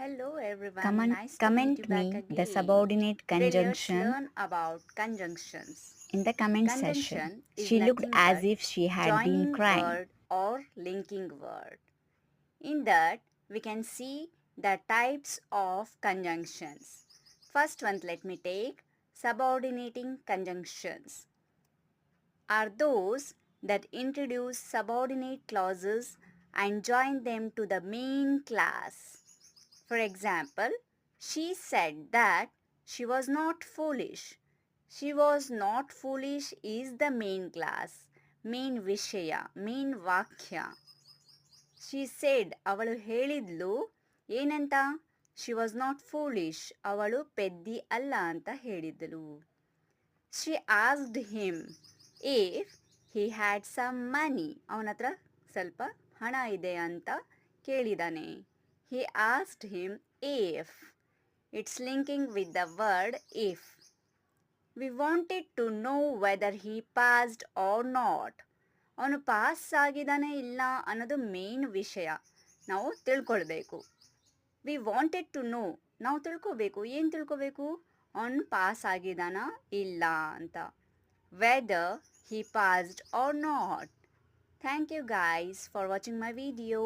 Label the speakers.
Speaker 1: Hello everyone, nice to meet you
Speaker 2: Comment
Speaker 1: back
Speaker 2: me the
Speaker 1: again.
Speaker 2: subordinate
Speaker 1: Today let's
Speaker 2: conjunction
Speaker 1: learn about conjunctions.
Speaker 2: in the comment section.
Speaker 1: Conjunction is
Speaker 2: She looked
Speaker 1: nothing
Speaker 2: as
Speaker 1: but
Speaker 2: if she had been
Speaker 1: joining
Speaker 2: crying.
Speaker 1: word or linking word. In that we can see the types of conjunctions. First one let me take subordinating conjunctions are those that introduce subordinate clauses and join them to the main class. For example, she said that she was not foolish. She was not foolish is the main class, main vishaya, main vakya. She said ಅವಳು ಹೇಳಿದ್ಲು ಏನಂತ she was not foolish ಅವಳು ಪೆದ್ದಿ ಅಲ್ಲ ಅಂತ ಹೇಳಿದಳು. She asked him if he had some money. ಅವನ ಹತ್ರ ಸ್ವಲ್ಪ ಹಣ ಇದೆ ಅಂತ ಕೇಳಿದಾನೆ. He asked him if. It's linking with the word if. We wanted to know whether he passed or not. ಅವನು ಪಾಸ್ ಆಗಿದ್ದಾನೆ ಇಲ್ಲ ಅನ್ನೋದು ಮೇನ್ ವಿಷಯ ನಾವು ತಿಳ್ಕೊಳ್ಬೇಕು. ವಿ ವಾಂಟೆಡ್ ಟು ನೋ ನಾವು ತಿಳ್ಕೊಬೇಕು ಏನು ತಿಳ್ಕೊಬೇಕು ಅವನು ಪಾಸ್ ಆಗಿದಾನ ಇಲ್ಲ ಅಂತ weather he passed or not. Thank you guys for watching my video.